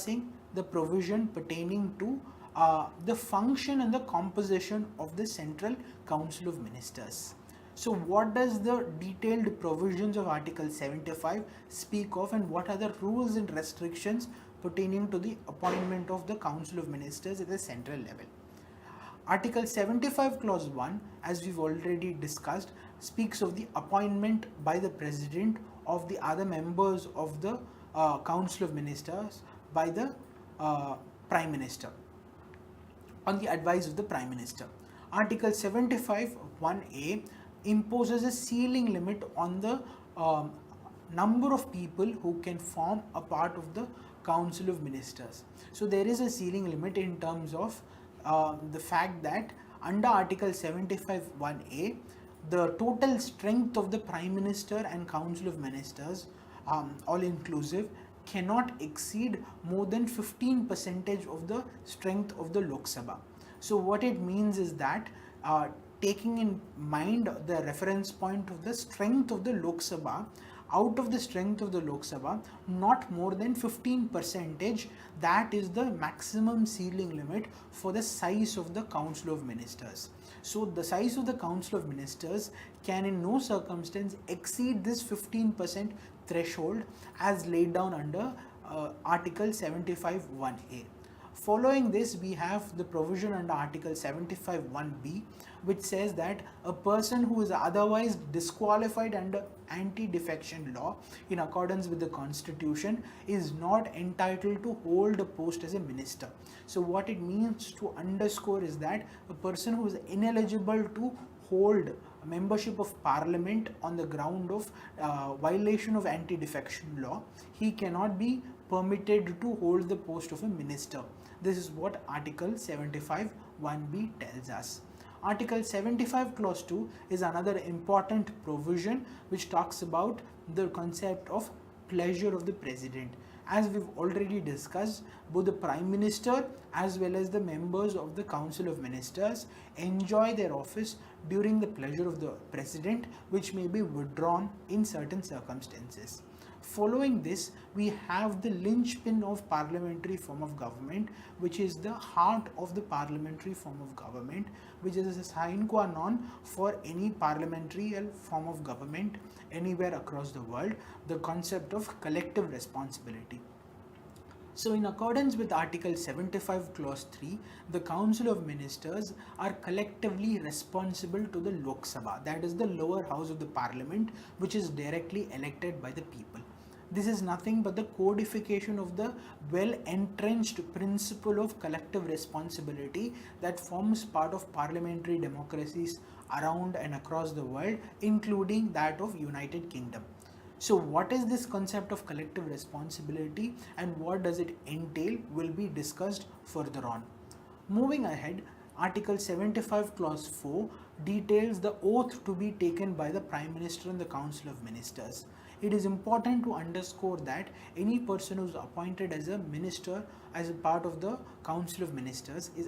discussing the provision pertaining to the function and the composition of the Central Council of Ministers. So what does the detailed provisions of Article 75 speak of, and what are the rules and restrictions pertaining to the appointment of the Council of Ministers at the central level? Article 75 clause 1, as we've already discussed, speaks of the appointment by the President of the other members of the Council of Ministers by the Prime Minister on the advice of the Prime Minister. Article 75 1A imposes a ceiling limit on the number of people who can form a part of the Council of Ministers. So there is a ceiling limit in terms of the fact that under Article 75 1A, the total strength of the Prime Minister and Council of Ministers, all inclusive, cannot exceed more than 15% of the strength of the Lok Sabha. So what it means is that taking in mind the reference point of the strength of the Lok Sabha, out of the strength of the Lok Sabha, not more than 15%, that is the maximum ceiling limit for the size of the Council of Ministers. So the size of the Council of Ministers can in no circumstance exceed this 15% threshold as laid down under Article 75 1A. Following this, we have the provision under Article 75 1B, which says that a person who is otherwise disqualified under anti-defection law in accordance with the Constitution is not entitled to hold a post as a minister. So what it means to underscore is that a person who is ineligible to hold membership of parliament on the ground of violation of anti-defection law, he cannot be permitted to hold the post of a minister. This is what Article 75 1B tells us. Article 75 clause 2 is another important provision which talks about the concept of pleasure of the president. As we've already discussed, both the Prime Minister as well as the members of the Council of Ministers enjoy their office during the pleasure of the President, which may be withdrawn in certain circumstances. Following this, we have the linchpin of parliamentary form of government, which is the heart of the parliamentary form of government, which is a sine qua non for any parliamentary form of government anywhere across the world, the concept of collective responsibility. So in accordance with Article 75 clause 3, the Council of Ministers are collectively responsible to the Lok Sabha, that is the lower house of the parliament, which is directly elected by the people. This is nothing but the codification of the well-entrenched principle of collective responsibility that forms part of parliamentary democracies around and across the world, including that of United Kingdom. So what is this concept of collective responsibility and what does it entail will be discussed further on. Moving ahead, Article 75 clause 4 details the oath to be taken by the Prime Minister and the Council of Ministers. It is important to underscore that any person who is appointed as a minister as a part of the Council of Ministers is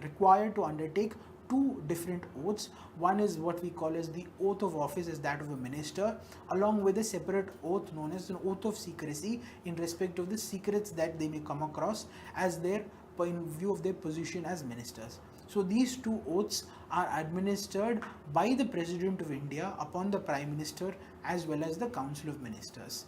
required to undertake two different oaths. One is what we call as the oath of office, as that of a minister, along with a separate oath known as an oath of secrecy in respect of the secrets that they may come across as their in view of their position as ministers. So these two oaths are administered by the President of India upon the Prime Minister as well as the Council of Ministers.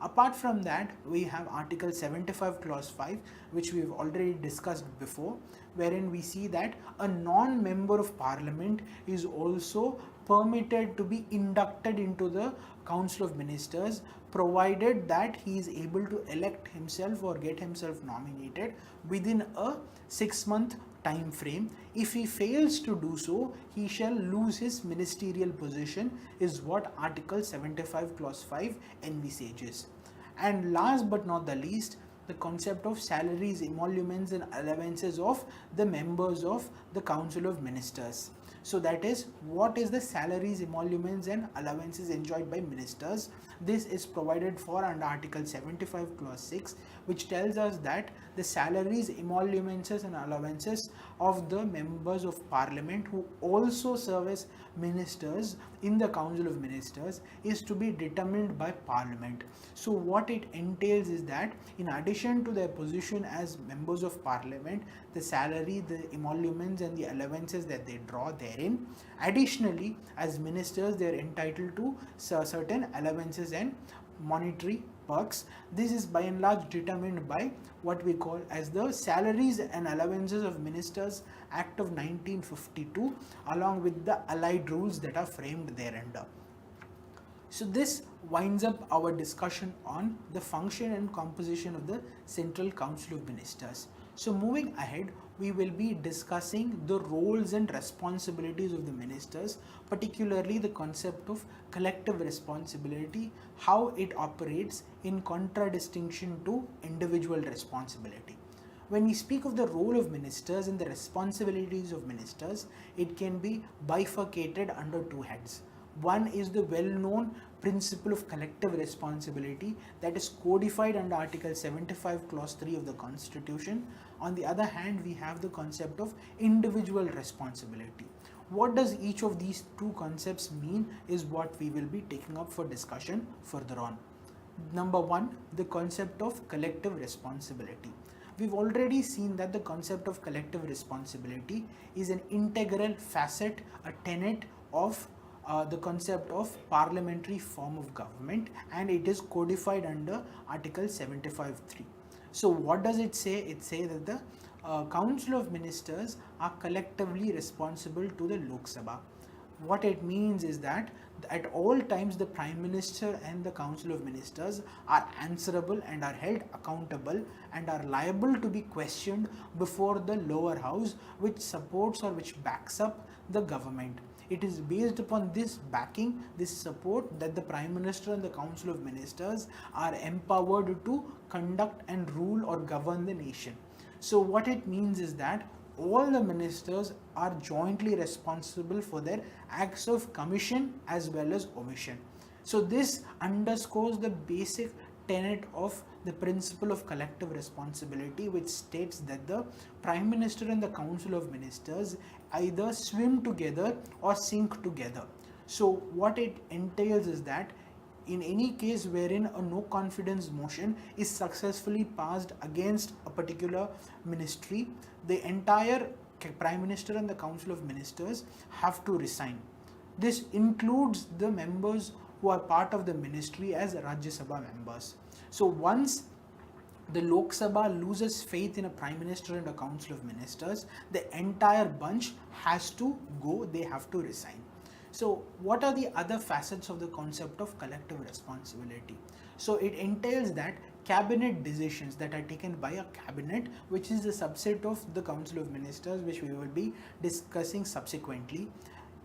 Apart from that, we have Article 75 clause 5, which we have already discussed before, wherein we see that a non-member of parliament is also permitted to be inducted into the Council of Ministers, provided that he is able to elect himself or get himself nominated within a 6-month time frame. If he fails to do so, he shall lose his ministerial position, is what Article 75 clause 5 envisages. And last but not the least, the concept of salaries, emoluments and allowances of the members of the Council of Ministers. So that is, what is the salaries, emoluments and allowances enjoyed by ministers? This is provided for under Article 75 clause 6, which tells us that the salaries, emoluments and allowances of the members of parliament who also serve as ministers in the Council of Ministers is to be determined by parliament. So what it entails is that in addition addition to their position as members of parliament, the salary, the emoluments and the allowances that they draw therein. Additionally, as ministers, they are entitled to certain allowances and monetary perks. This is by and large determined by what we call as the Salaries and Allowances of Ministers Act of 1952, along with the allied rules that are framed thereunder. So this winds up our discussion on the function and composition of the Central Council of Ministers. So moving ahead, we will be discussing the roles and responsibilities of the ministers, particularly the concept of collective responsibility, how it operates in contradistinction to individual responsibility. When we speak of the role of ministers and the responsibilities of ministers, it can be bifurcated under two heads. One is the well-known principle of collective responsibility that is codified under Article 75 Clause 3 of the Constitution. On the other hand, we have the concept of individual responsibility. What does each of these two concepts mean is what we will be taking up for discussion further on. Number one, the concept of collective responsibility. We've already seen that the concept of collective responsibility is an integral facet, a tenet of the concept of parliamentary form of government, and it is codified under Article 75(3). So what does it say? It says that the Council of Ministers are collectively responsible to the Lok Sabha. What it means is that at all times the Prime Minister and the Council of Ministers are answerable and are held accountable and are liable to be questioned before the lower house, which supports or which backs up the government. It is based upon this backing, this support, that the Prime Minister and the Council of Ministers are empowered to conduct and rule or govern the nation. So what it means is that all the ministers are jointly responsible for their acts of commission as well as omission. So this underscores the basic tenet of the principle of collective responsibility, which states that the Prime Minister and the Council of Ministers either swim together or sink together. So what it entails is that in any case wherein a no confidence motion is successfully passed against a particular ministry, the entire Prime Minister and the Council of Ministers have to resign. This includes the members who are part of the ministry as Rajya Sabha members. So once the Lok Sabha loses faith in a Prime Minister and a Council of Ministers, the entire bunch has to go, they have to resign. So what are the other facets of the concept of collective responsibility? So it entails that cabinet decisions that are taken by a cabinet, which is a subset of the Council of Ministers, which we will be discussing subsequently,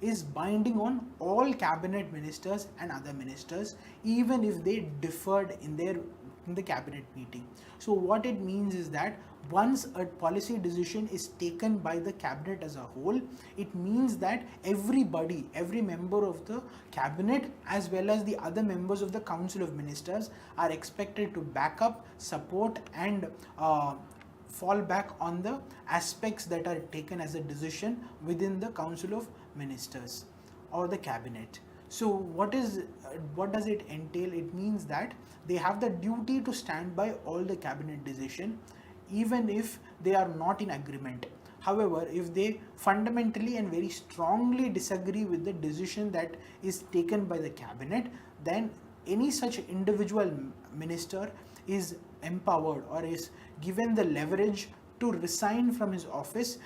is binding on all cabinet ministers and other ministers, even if they differed in the cabinet meeting. So what it means is that once a policy decision is taken by the cabinet as a whole, it means that everybody, every member of the cabinet as well as the other members of the Council of Ministers are expected to back up, support and fall back on the aspects that are taken as a decision within the Council of Ministers or the cabinet. So what does it entail? It means that they have the duty to stand by all the cabinet decision even if they are not in agreement. However, if they fundamentally and very strongly disagree with the decision that is taken by the cabinet, then any such individual minister is empowered or is given the leverage to resign from his office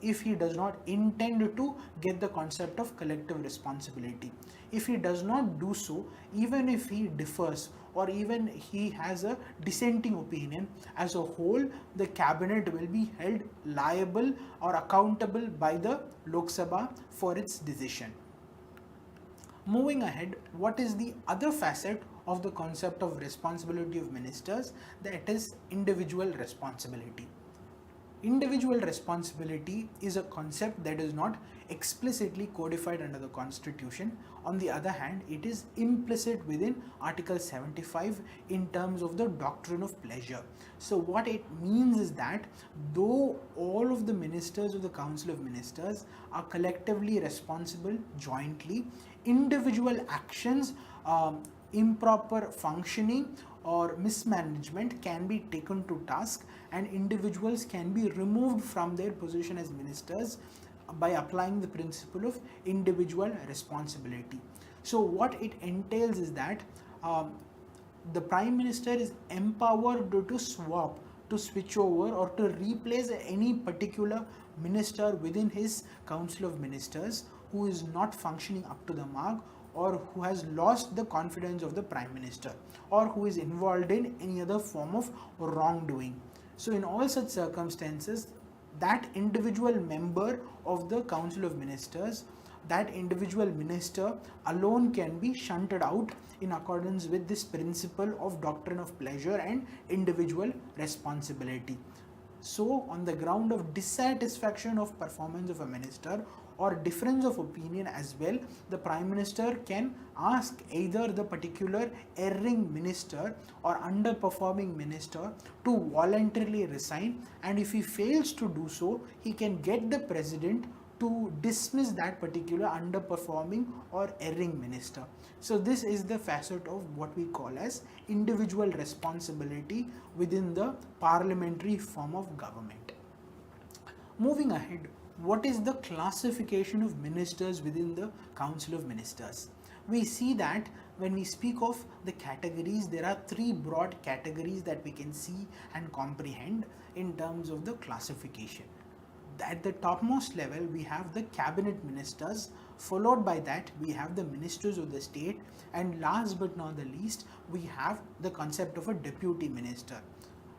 if he does not intend to get the concept of collective responsibility. If he does not do so, even if he differs or even he has a dissenting opinion, as a whole the cabinet will be held liable or accountable by the Lok Sabha for its decision. Moving ahead, what is the other facet of the concept of responsibility of ministers? That is individual responsibility. Individual responsibility is a concept that is not explicitly codified under the Constitution. On the other hand, it is implicit within Article 75 in terms of the doctrine of pleasure. So what it means is that though all of the ministers of the Council of Ministers are collectively responsible jointly, individual actions, improper functioning or mismanagement can be taken to task, and individuals can be removed from their position as ministers by applying the principle of individual responsibility. So what it entails is that the prime minister is empowered to swap, to switch over, or to replace any particular minister within his council of ministers who is not functioning up to the mark, or who has lost the confidence of the prime minister, or who is involved in any other form of wrongdoing. So in all such circumstances, that individual member of the council of ministers, that individual minister alone can be shunted out in accordance with this principle of doctrine of pleasure and individual responsibility. So on the ground of dissatisfaction of performance of a minister or difference of opinion as well, the prime minister can ask either the particular erring minister or underperforming minister to voluntarily resign, and if he fails to do so, he can get the president to dismiss that particular underperforming or erring minister. So this is the facet of what we call as individual responsibility within the parliamentary form of government. Moving ahead, what is the classification of ministers within the Council of Ministers? We see that when we speak of the categories, there are three broad categories that we can see and comprehend in terms of the classification. At the topmost level, we have the cabinet ministers, followed by that we have the ministers of the state, and last but not the least, we have the concept of a deputy minister.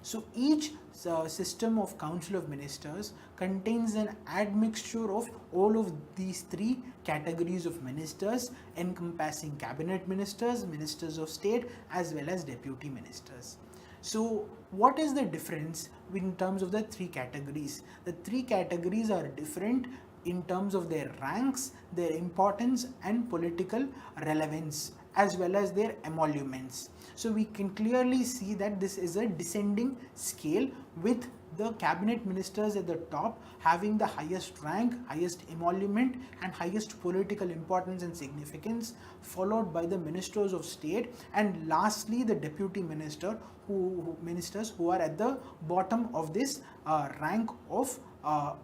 So each system of council of ministers contains an admixture of all of these three categories of ministers, encompassing cabinet ministers, ministers of state, as well as deputy ministers. So what is the difference in terms of the three categories? The three categories are different in terms of their ranks, their importance and political relevance, as well as their emoluments. So we can clearly see that this is a descending scale, with the cabinet ministers at the top having the highest rank, highest emolument and highest political importance and significance, followed by the ministers of state, and lastly the deputy ministers who are at the bottom of this rank of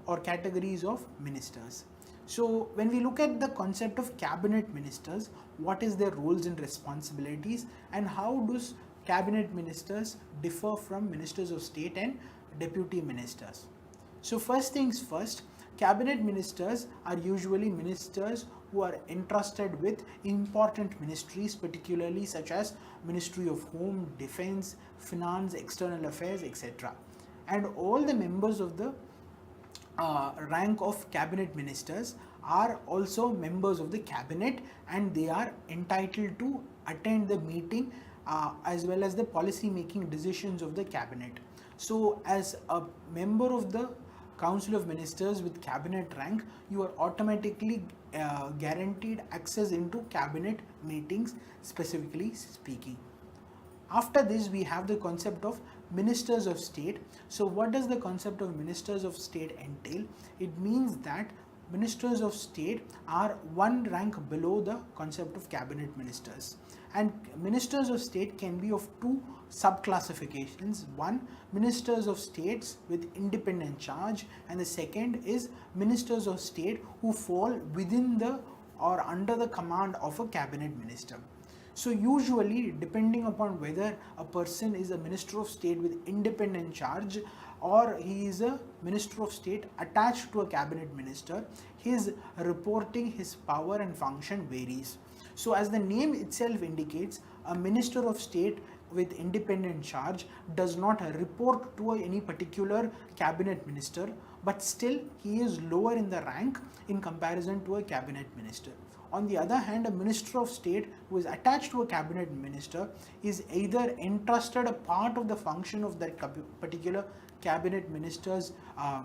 or categories of ministers. So when we look at the concept of cabinet ministers, what is their roles and responsibilities, and how does cabinet ministers differ from ministers of state and deputy ministers? So first things first, cabinet ministers are usually ministers who are entrusted with important ministries, particularly such as Ministry of Home, Defense, Finance, External Affairs, etc. And all the members of the rank of cabinet ministers are also members of the cabinet, and they are entitled to attend the meeting as well as the policy making decisions of the cabinet. So as a member of the council of ministers with cabinet rank, you are automatically guaranteed access into cabinet meetings, specifically speaking. After this, we have the concept of ministers of state. So what does the concept of ministers of state entail? It means that ministers of state are one rank below the concept of cabinet ministers, and ministers of state can be of two subclassifications. One, ministers of states with independent charge, and the second is ministers of state who fall within the or under the command of a cabinet minister. So usually, depending upon whether a person is a minister of state with independent charge or he is a minister of state attached to a cabinet minister, his reporting, his power and function varies. So as the name itself indicates, a minister of state with independent charge does not report to any particular cabinet minister, but still he is lower in the rank in comparison to a cabinet minister. On the other hand, a minister of state who is attached to a cabinet minister is either entrusted a part of the function of that particular cabinet minister's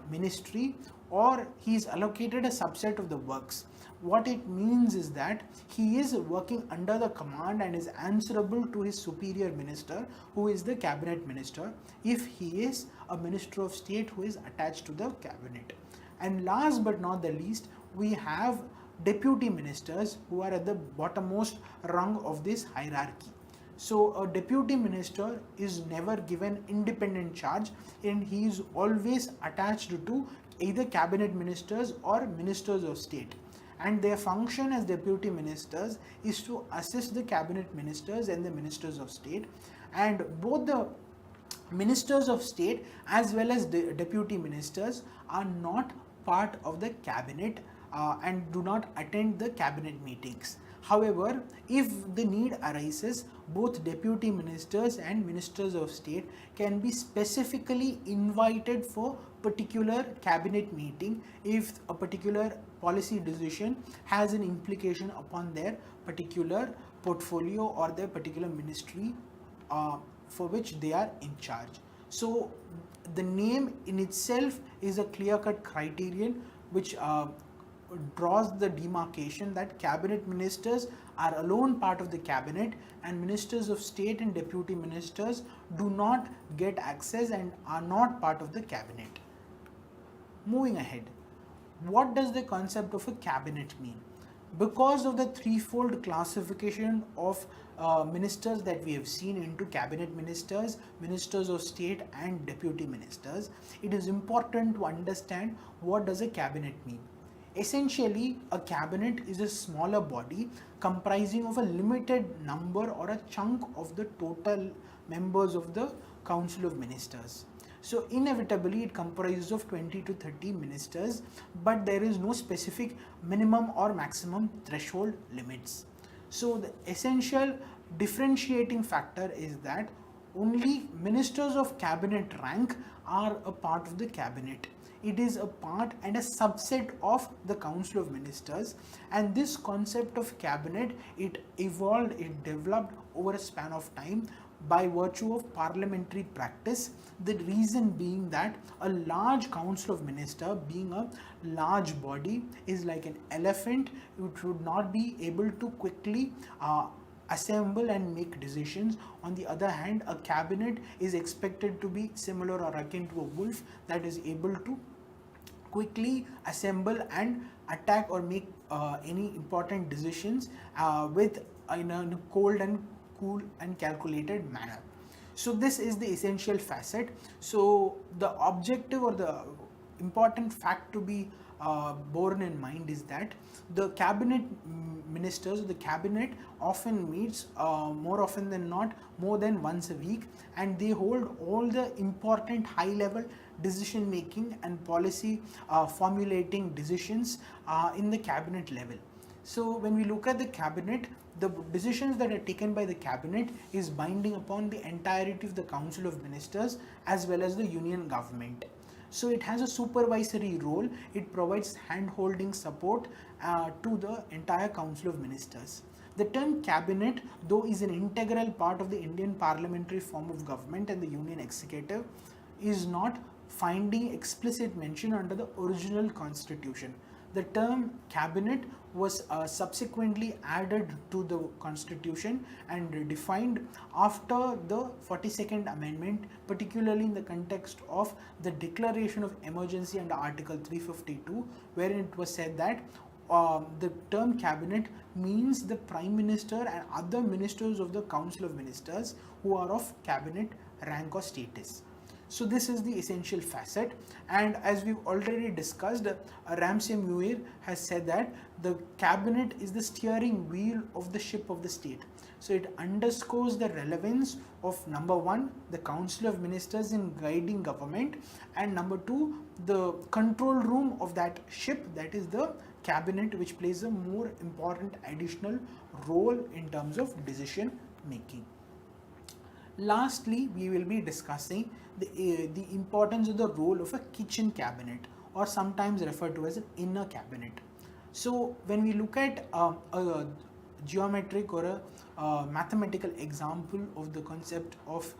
ministry, or he is allocated a subset of the works. What it means is that he is working under the command and is answerable to his superior minister, who is the cabinet minister, if he is a minister of state who is attached to the cabinet. And last but not the least, we have deputy ministers who are at the bottommost rung of this hierarchy. So a deputy minister is never given independent charge, and he is always attached to either cabinet ministers or ministers of state, and their function as deputy ministers is to assist the cabinet ministers and the ministers of state. And both the ministers of state as well as the deputy ministers are not part of the cabinet and do not attend the cabinet meetings. However, if the need arises, both deputy ministers and ministers of state can be specifically invited for particular cabinet meeting if a particular policy decision has an implication upon their particular portfolio or their particular ministry for which they are in charge. So the name in itself is a clear-cut criterion which draws the demarcation that cabinet ministers are alone part of the cabinet, and ministers of state and deputy ministers do not get access and are not part of the cabinet. Moving ahead, what does the concept of a cabinet mean? Because of the threefold classification of ministers that we have seen into cabinet ministers, ministers of state and deputy ministers, it is important to understand what does a cabinet mean. Essentially, a cabinet is a smaller body comprising of a limited number or a chunk of the total members of the Council of Ministers. So inevitably it comprises of 20 to 30 ministers, but there is no specific minimum or maximum threshold limits. So the essential differentiating factor is that only ministers of cabinet rank are a part of the cabinet. It is a part and a subset of the Council of Ministers, and this concept of cabinet, it evolved, it developed over a span of time by virtue of parliamentary practice. The reason being that a large council of minister, being a large body, is like an elephant. It would not be able to quickly assemble and make decisions. On the other hand, a cabinet is expected to be similar or akin to a wolf that is able to quickly assemble and attack or make any important decisions with in a cold and cool and calculated manner. So this is the essential facet. So the objective or the important fact to be borne in mind is that the cabinet ministers, the cabinet often meets more often than not more than once a week, and they hold all the important high level decision making and policy formulating decisions in the cabinet level. So when we look at the cabinet, the decisions that are taken by the cabinet is binding upon the entirety of the Council of Ministers as well as the union government. So it has a supervisory role. It provides hand-holding support to the entire Council of Ministers. The term cabinet, though, is an integral part of the Indian parliamentary form of government and the union executive, is not finding explicit mention under the original constitution. The term cabinet was subsequently added to the constitution and defined after the 42nd amendment, particularly in the context of the declaration of emergency under article 352, wherein it was said that the term cabinet means the prime minister and other ministers of the Council of Ministers who are of cabinet rank or status. So this is the essential facet, and as we've already discussed, Ramsay Muir has said that the cabinet is the steering wheel of the ship of the state. So it underscores the relevance of number one, the Council of Ministers in guiding government, and number two, the control room of that ship, that is the cabinet, which plays a more important additional role in terms of decision making. Lastly, we will be discussing the importance of the role of a kitchen cabinet, or sometimes referred to as an inner cabinet. So when we look at a geometric or a mathematical example of the concept of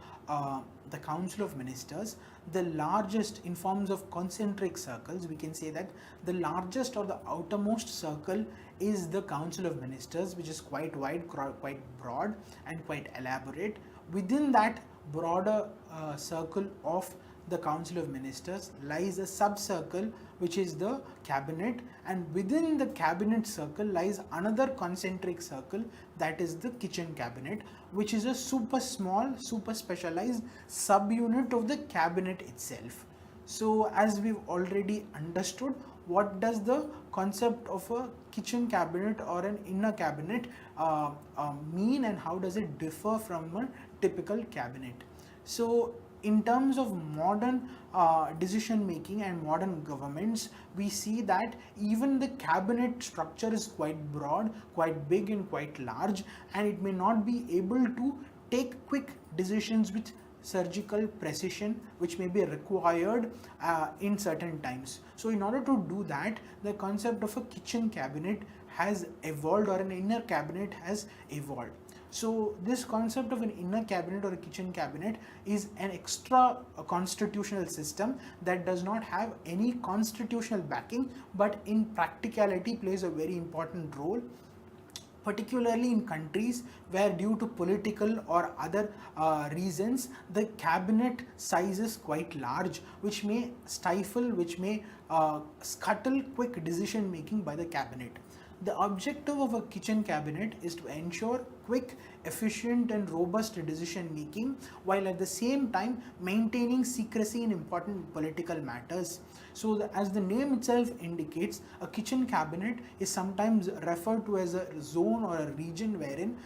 the Council of Ministers, the largest, in forms of concentric circles, we can say that the largest or the outermost circle is the Council of Ministers, which is quite wide, quite broad and quite elaborate. Within that broader circle of the Council of Ministers lies a sub-circle which is the cabinet, and within the cabinet circle lies another concentric circle, that is the kitchen cabinet, which is a super small, super specialized subunit of the cabinet itself. So as we've already understood, what does the concept of a kitchen cabinet or an inner cabinet mean, and how does it differ from a typical cabinet? So in terms of modern decision making and modern governments, we see that even the cabinet structure is quite broad, quite big and quite large, and it may not be able to take quick decisions with surgical precision which may be required in certain times. So in order to do that, the concept of a kitchen cabinet has evolved, or an inner cabinet has evolved. So this concept of an inner cabinet or a kitchen cabinet is an extra constitutional system that does not have any constitutional backing, but in practicality plays a very important role, particularly in countries where due to political or other reasons the cabinet size is quite large, which may stifle, which may scuttle quick decision making by the cabinet. The objective of a kitchen cabinet is to ensure quick, efficient and robust decision making, while at the same time maintaining secrecy in important political matters. So as the name itself indicates, a kitchen cabinet is sometimes referred to as a zone or a region wherein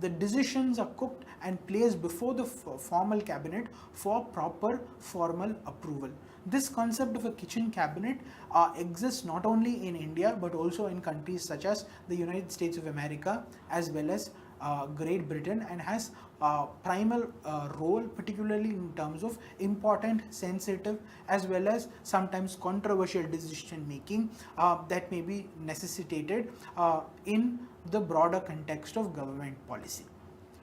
the decisions are cooked and placed before the formal cabinet for proper formal approval. This concept of a kitchen cabinet exists not only in India but also in countries such as the United States of America as well as Great Britain, and has primal role, particularly in terms of important, sensitive as well as sometimes controversial decision making that may be necessitated in the broader context of government policy.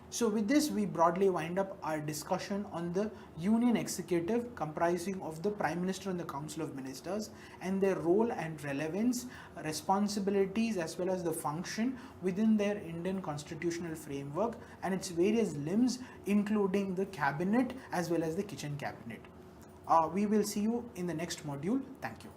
So with this, we broadly wind up our discussion on the Union Executive, comprising of the Prime Minister and the Council of Ministers, and their role and relevance, responsibilities as well as the function within their Indian constitutional framework and its various limbs, including the cabinet as well as the kitchen cabinet. We will see you in the next module. Thank you.